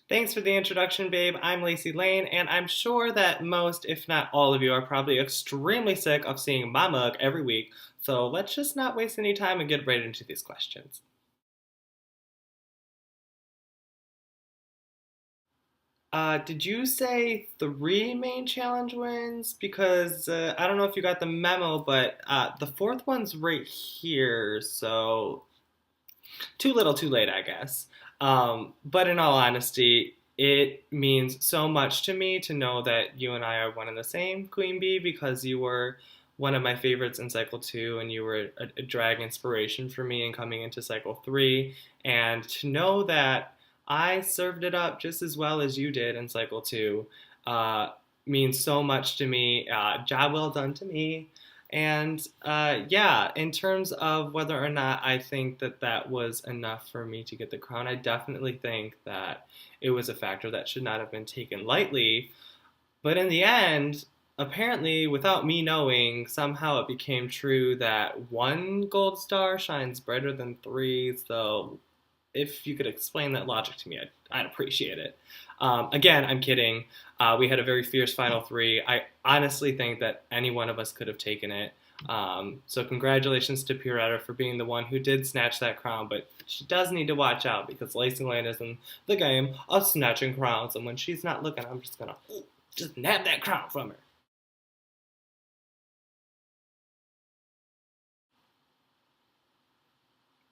Thanks for the introduction, babe. I'm Lacy Lane, and I'm sure that most, if not all of you, are probably extremely sick of seeing my mug every week. So let's just not waste any time and get right into these questions. Did you say three main challenge wins? Because I don't know if you got the memo, but the fourth one's right here, so too little, too late, I guess. But in all honesty, it means so much to me to know that you and I are one and the same, Queen Bee, because you were one of my favorites in Cycle 2, and you were a drag inspiration for me in coming into Cycle 3. And to know that I served it up just as well as you did in Cycle 2 uh, means so much to me. Job well done to me. And yeah, in terms of whether or not I think that that was enough for me to get the crown, I definitely think that it was a factor that should not have been taken lightly. But in the end, apparently, without me knowing, somehow it became true that one gold star shines brighter than three. So if you could explain that logic to me, I'd appreciate it. Again, I'm kidding. We had a very fierce final three. I honestly think that any one of us could have taken it. So congratulations to Piretta for being the one who did snatch that crown, but she does need to watch out because Lacy Lane is in the game of snatching crowns, and when she's not looking, I'm just gonna just nab that crown from her.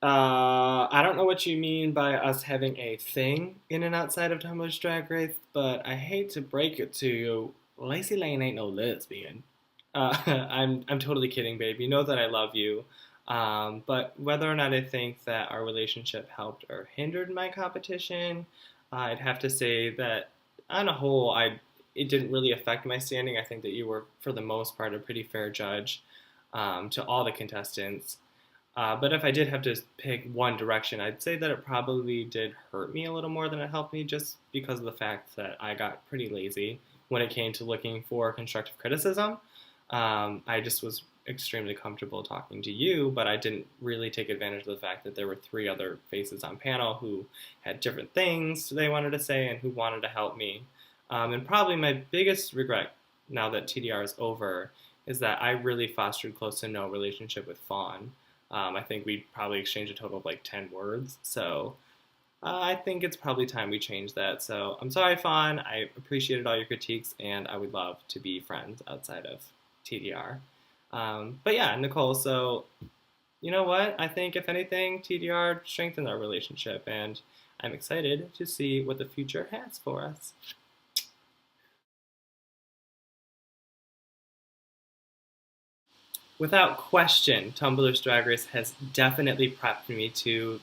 I don't know what you mean by us having a thing in and outside of Tumblr's Drag Race, but I hate to break it to you, Lacey Lane ain't no lesbian. I'm totally kidding, babe. You know that I love you. But whether or not I think that our relationship helped or hindered my competition, I'd have to say that on a whole, I it didn't really affect my standing. I think that you were, for the most part, a pretty fair judge to all the contestants. But if I did have to pick one direction, I'd say that it probably did hurt me a little more than it helped me, just because of the fact that I got pretty lazy when it came to looking for constructive criticism. I just was extremely comfortable talking to you, but I didn't really take advantage of the fact that there were three other faces on panel who had different things they wanted to say and who wanted to help me. And probably my biggest regret now that TDR is over is that I really fostered close to no relationship with Fawn. I think we probably exchanged a total of like 10 words. So I think it's probably time we change that. So I'm sorry, Fawn. I appreciated all your critiques, and I would love to be friends outside of TDR. But yeah, Nicole, so you know what? I think if anything, TDR strengthened our relationship, and I'm excited to see what the future has for us. Without question, Tumblr's Drag Race has definitely prepped me to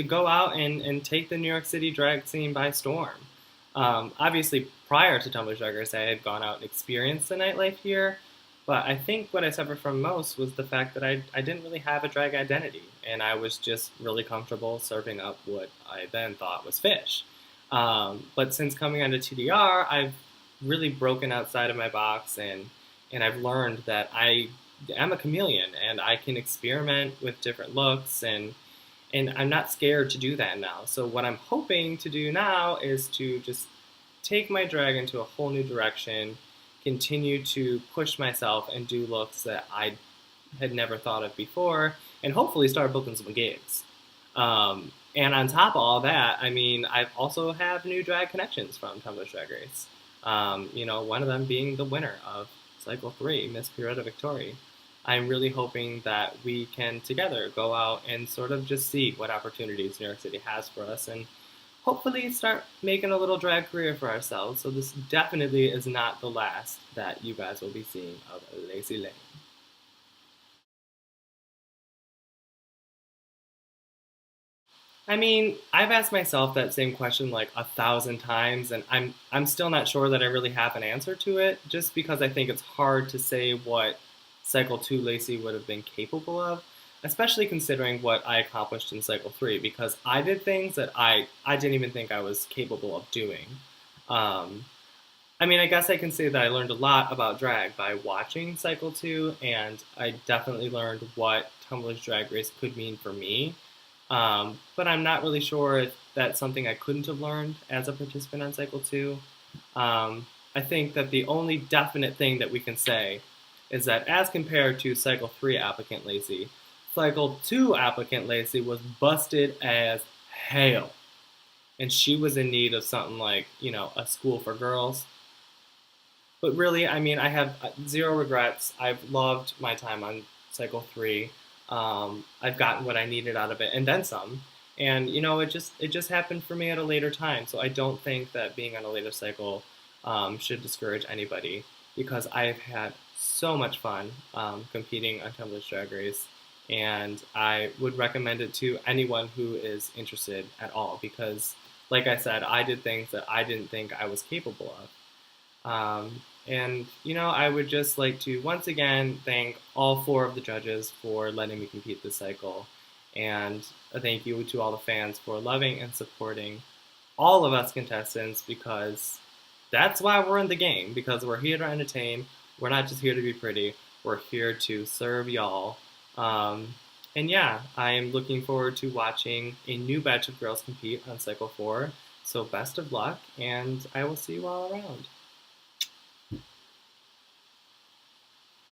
go out and take the New York City drag scene by storm. Obviously, prior to Tumblr's Drag Race, I had gone out and experienced the nightlife here, but I think what I suffered from most was the fact that I didn't really have a drag identity, and I was just really comfortable serving up what I then thought was fish. But since coming onto TDR, I've really broken outside of my box, and I've learned that I'm a chameleon and I can experiment with different looks, and I'm not scared to do that now. So what I'm hoping to do now is to just take my drag into a whole new direction, continue to push myself and do looks that I had never thought of before, and hopefully start booking some gigs. And on top of all that, I mean, I also have new drag connections from Tumblr's Drag Race. One of them being the winner of Cycle 3, Miss Piretta Victoria. I'm really hoping that we can together go out and sort of just see what opportunities New York City has for us and hopefully start making a little drag career for ourselves. So this definitely is not the last that you guys will be seeing of Lazy Lane. I mean, I've asked myself that same question like 1,000 times, and I'm still not sure that I really have an answer to it. Just because I think it's hard to say what Cycle Two Lacey would have been capable of, especially considering what I accomplished in Cycle Three. Because I did things that I didn't even think I was capable of doing. Um, I mean, I guess I can say that I learned a lot about drag by watching Cycle 2, and I definitely learned what Tumblr's Drag Race could mean for me. But I'm not really sure if that's something I couldn't have learned as a participant on Cycle 2. I think that the only definite thing that we can say is that as compared to Cycle 3 applicant Lacy, Cycle 2 applicant Lacy was busted as hell. And she was in need of something like, a school for girls. But really, I mean, I have zero regrets. I've loved my time on Cycle 3. I've gotten what I needed out of it, and then some. And it just happened for me at a later time. So I don't think that being on a later cycle should discourage anybody because I've had so much fun competing on Tumblr's Drag Race, and I would recommend it to anyone who is interested at all because, like I said, I did things that I didn't think I was capable of. And I would just like to once again thank all four of the judges for letting me compete this cycle. And a thank you to all the fans for loving and supporting all of us contestants because that's why we're in the game, because we're here to entertain. We're not just here to be pretty. We're here to serve y'all. And yeah, I am looking forward to watching a new batch of girls compete on Cycle 4. So best of luck, and I will see you all around.